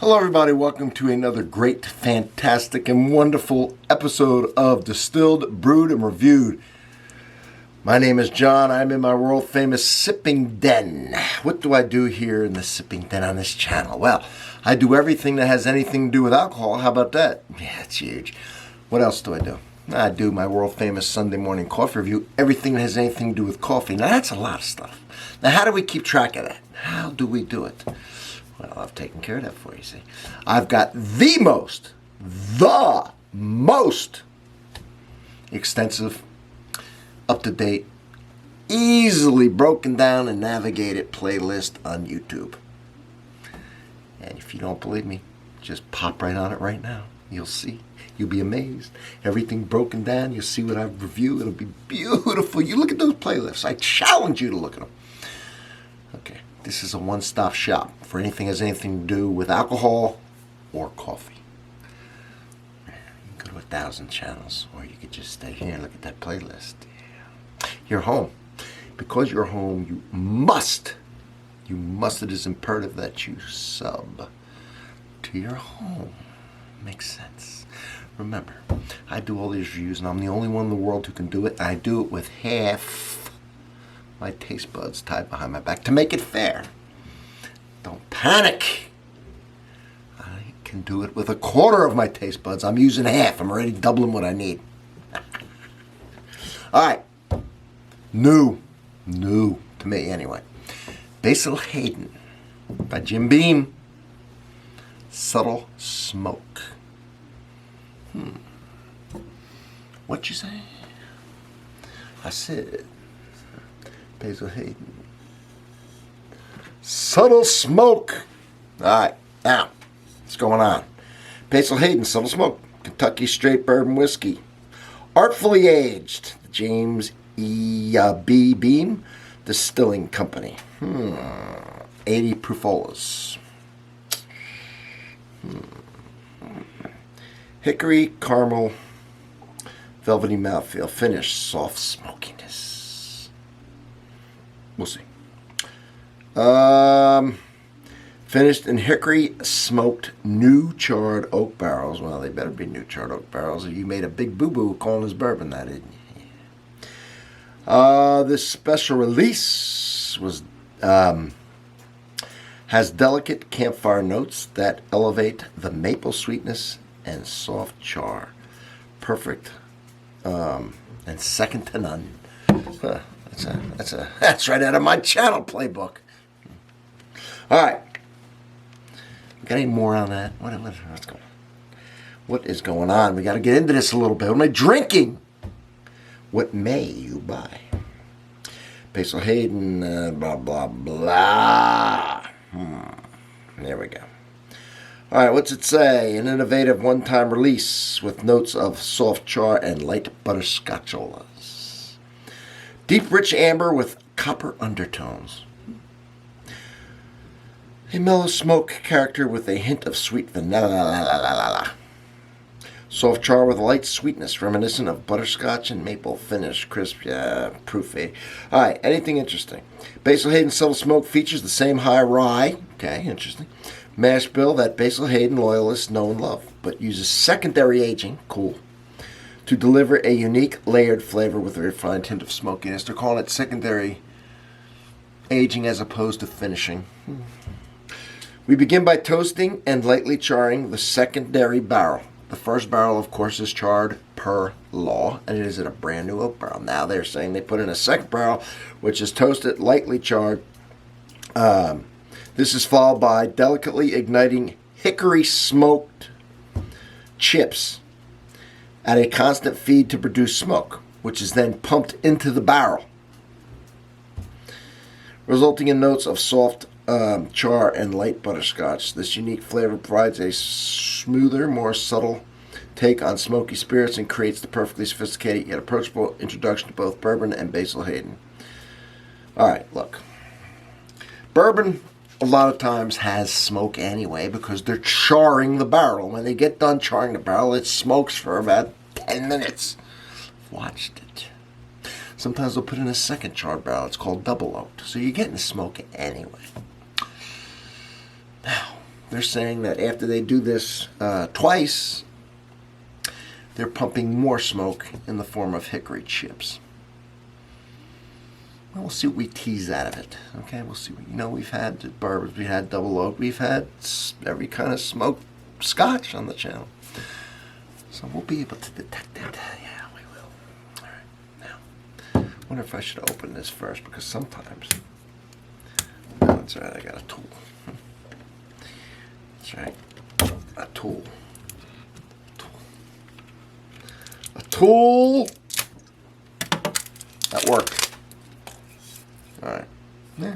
Hello everybody, welcome to another great, fantastic, and wonderful episode of Distilled, Brewed, and Reviewed. My name is John. I'm in my world famous sipping den. What do I do here in the sipping den on this channel? Well, I do everything that has anything to do with alcohol. How about that? Yeah, it's huge. What else do I do? I do my world famous Sunday morning coffee review. Everything that has anything to do with coffee. Now that's a lot of stuff. Now how do we keep track of that? How do we do it? Well, I've taken care of that for you, see. I've got the most extensive, up-to-date, easily broken down and navigated playlist on YouTube. And if you don't believe me, just pop right on it right now. You'll see. You'll be amazed. Everything broken down. You'll see what I've reviewed. It'll be beautiful. You look at those playlists. I challenge you to look at them. Okay. This is a one-stop shop for anything that has anything to do with alcohol or coffee. You can go to 1,000 channels, or you could just stay here and look at that playlist. Yeah. You're home. Because you're home, you must, it is imperative that you sub to your home. Makes sense. Remember, I do all these reviews, and I'm the only one in the world who can do it. I do it with half my taste buds tied behind my back to make it fair. Don't panic. I can do it with a quarter of my taste buds. I'm using half. I'm already doubling what I need. All right. New to me anyway. Basil Hayden by Jim Beam. Subtle Smoke. What you say? I said Basil Hayden. Subtle Smoke. All right, now, what's going on? Basil Hayden, Subtle Smoke, Kentucky Straight Bourbon Whiskey. Artfully aged, James B. Beam Distilling Company. 80 proof. Hickory, caramel, velvety mouthfeel, finish, soft smokiness. We'll see. Finished in hickory smoked new charred oak barrels. Well, they better be new charred oak barrels. You made a big boo-boo calling this bourbon that, didn't you? This special release was has delicate campfire notes that elevate the maple sweetness and soft char. Perfect and second to none. That's right out of my channel playbook. All right. Got any more on that? What's going on? What is going on? We got to get into this a little bit. What am I drinking? What may you buy? Basil Hayden, blah, blah, blah. There we go. All right, what's it say? An innovative one-time release with notes of soft char and light butterscotcholas. Deep, rich amber with copper undertones. A mellow smoke character with a hint of sweet vanilla. Soft char with light sweetness, reminiscent of butterscotch and maple finish. Crisp, proofy. All right, anything interesting? Basil Hayden Subtle Smoke features the same high-rye. Okay, interesting. Mash bill that Basil Hayden loyalists know and love, but uses secondary aging. Cool. To deliver a unique layered flavor with a refined hint of smokiness. They're calling it secondary aging as opposed to finishing. We begin by toasting and lightly charring the secondary barrel. The first barrel, of course, is charred per law, and it is in a brand new oak barrel. Now they're saying they put in a second barrel, which is toasted, lightly charred. This is followed by delicately igniting hickory smoked chips at a constant feed to produce smoke, which is then pumped into the barrel, resulting in notes of soft char and light butterscotch. This unique flavor provides a smoother, more subtle take on smoky spirits and creates the perfectly sophisticated yet approachable introduction to both bourbon and Basil Hayden. All right, look. Bourbon a lot of times has smoke anyway because they're charring the barrel. When they get done charring the barrel, it smokes for about 10 minutes. I've watched it. Sometimes they'll put in a second charred barrel. It's called double oaked. So you're getting the smoke anyway. Now, they're saying that after they do this twice, they're pumping more smoke in the form of hickory chips. Well, we'll see what we tease out of it. Okay, we'll see. You know, we've had bourbons, we've had double oak, we've had every kind of smoked scotch on the channel. So we'll be able to detect it. Yeah, we will. All right. Now, I wonder if I should open this first, because sometimes... No, that's all right. I got a tool. That's right. A tool. A tool that worked. All right. Yeah.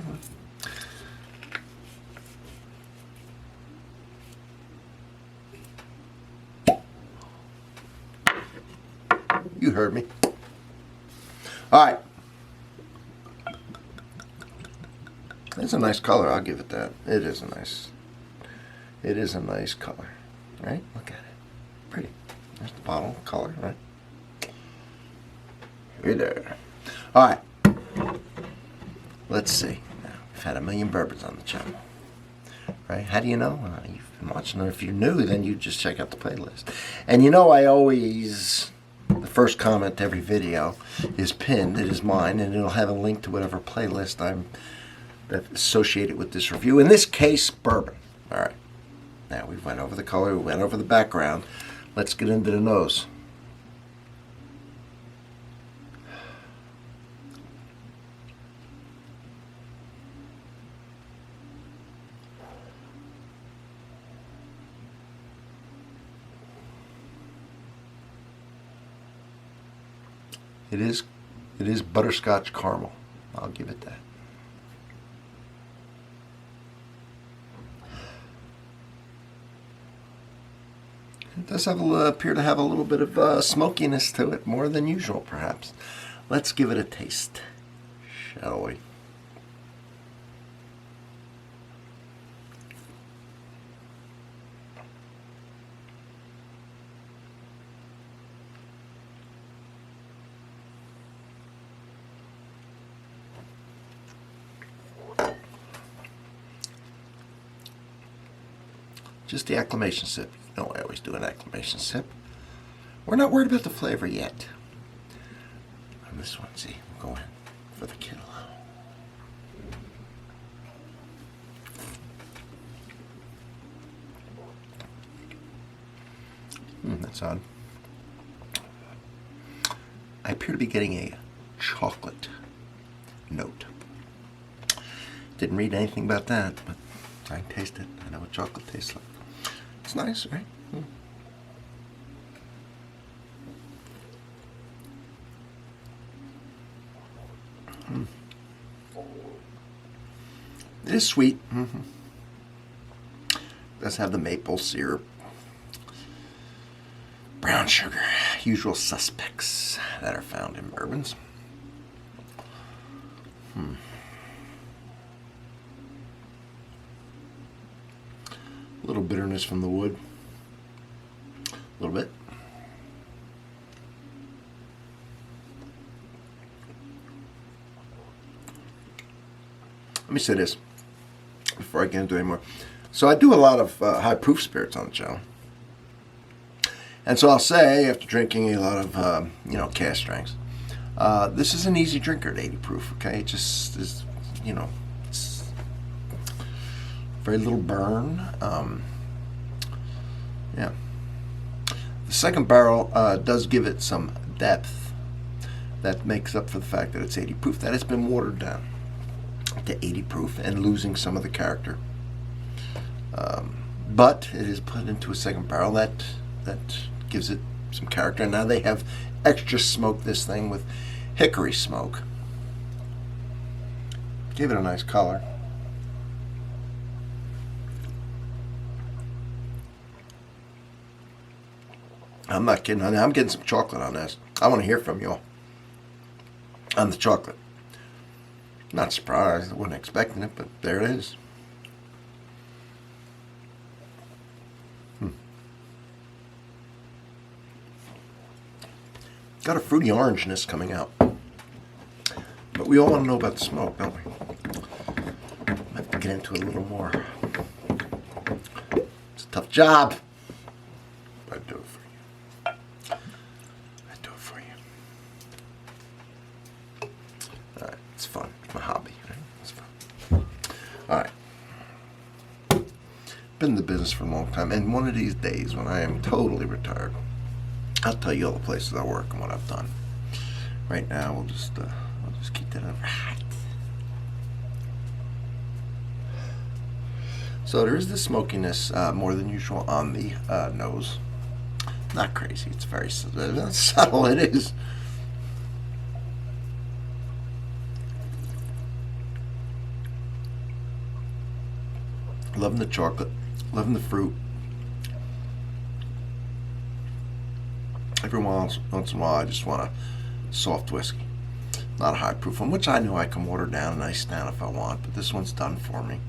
You heard me. All right. It's a nice color. I'll give it that. It is a nice color. Right? Look at it. Pretty. There's the bottle color, right? Hey there. All right. Let's see. Now, we've had a million bourbons on the channel. Right? How do you know? You've been watching them. If you're new, then you just check out the playlist. And you know, I always... The first comment to every video is pinned. It is mine, and it'll have a link to whatever playlist that's associated with this review. In this case, bourbon. All right. Now, we went over the color. We went over the background. Let's get into the nose. It is butterscotch caramel. I'll give it that. It does have appear to have a little bit of smokiness to it, more than usual, perhaps. Let's give it a taste, shall we? Just the acclimation sip. You know I always do an acclimation sip. We're not worried about the flavor yet. On this one, see, we'll go in for the kill. That's odd. I appear to be getting a chocolate note. Didn't read anything about that, but I can taste it. I know what chocolate tastes like. It's nice, right? It is sweet. Does have the maple syrup, brown sugar, usual suspects that are found in bourbons. A little bitterness from the wood. A little bit. Let me say this before I get into it anymore. So I do a lot of high proof spirits on the channel. And so I'll say, after drinking a lot of, cask strengths, this is an easy drinker at 80 proof, okay? It just is, it's very little burn. Yeah. The second barrel does give it some depth that makes up for the fact that it's 80 proof, that it's been watered down to 80 proof and losing some of the character. But it is put into a second barrel that gives it some character. And now they have extra smoked this thing with hickory smoke. Give it a nice color. I'm not kidding. I'm getting some chocolate on this. I want to hear from y'all on the chocolate. Not surprised. I wasn't expecting it, but there it is. Got a fruity orangeness coming out. But we all want to know about the smoke, don't we? Might have to get into it a little more. Tough job. I do it for you. I do it for you. All right, it's fun. It's my hobby. Right? It's fun. All right. Been in the business for a long time, and one of these days when I am totally retired, I'll tell you all the places I work and what I've done. Right now, we'll just keep that over. So there is the smokiness more than usual on the nose. Not crazy. It's very subtle. It is. Loving the chocolate. Loving the fruit. Every once in a while, I just want a soft whiskey. Not a high proof one, which I know I can water down and ice down if I want, but this one's done for me.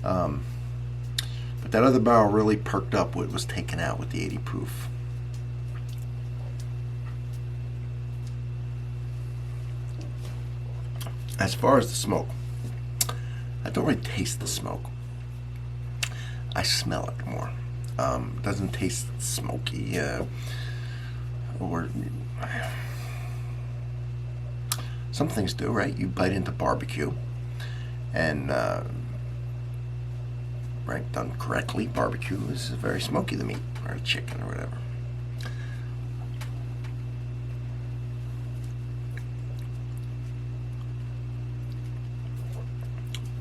But that other barrel really perked up what was taken out with the 80 proof. As far as the smoke, I don't really taste the smoke. I smell it more. It doesn't taste smoky or some things do, right? You bite into barbecue and right, done correctly, barbecue is very smoky, the meat or chicken or whatever.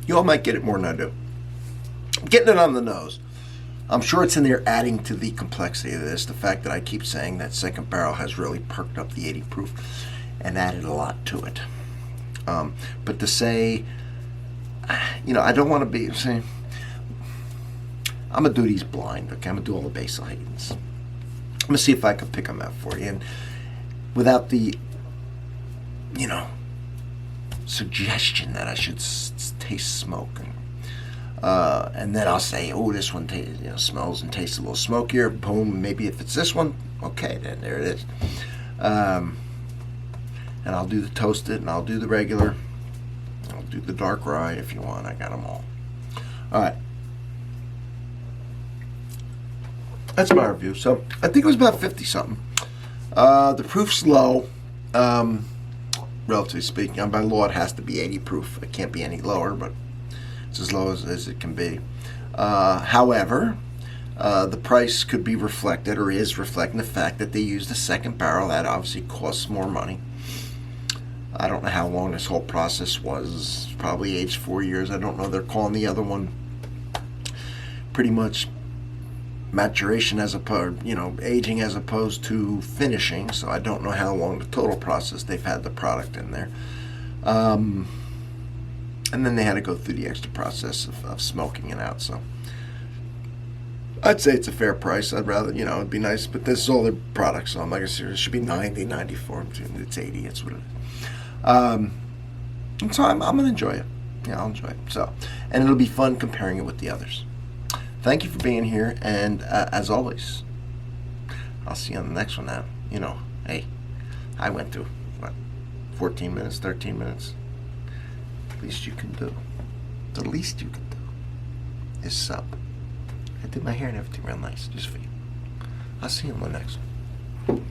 You all might get it more than I do. I'm getting it on the nose. I'm sure it's in there adding to the complexity of this. The fact that I keep saying that second barrel has really perked up the 80 proof and added a lot to it. But to say, you know, I don't want to be saying, I'm going to do these blind. Okay, I'm going to do all the Basil Haydens. I'm going to see if I can pick them out for you. And without the, you know, suggestion that I should taste smoke. And then I'll say, oh, this one smells and tastes a little smokier. Boom, maybe if it's this one, okay, then there it is. And I'll do the toasted, and I'll do the regular. I'll do the dark rye if you want. I got them all. All right. That's my review. So I think it was about 50-something. The proof's low, relatively speaking. By law, it has to be 80 proof. It can't be any lower, but it's as low as it can be. However, the price could be reflected, or is reflecting the fact that they used a second barrel. That obviously costs more money. I don't know how long this whole process was. Probably aged 4 years. I don't know. They're calling the other one pretty much maturation as opposed, aging as opposed to finishing. So I don't know how long the total process they've had the product in there. And then they had to go through the extra process of smoking it out. So I'd say it's a fair price. I'd rather, it'd be nice, but this is all their products. So I'm like, it should be 90, 94. It's 80. It's what it is. And so I'm going to enjoy it. Yeah, I'll enjoy it. So, and it'll be fun comparing it with the others. Thank you for being here, and as always, I'll see you on the next one now. Hey, I went to, 14 minutes, 13 minutes. The least you can do, is sub. I did my hair and everything real nice, just for you. I'll see you on the next one.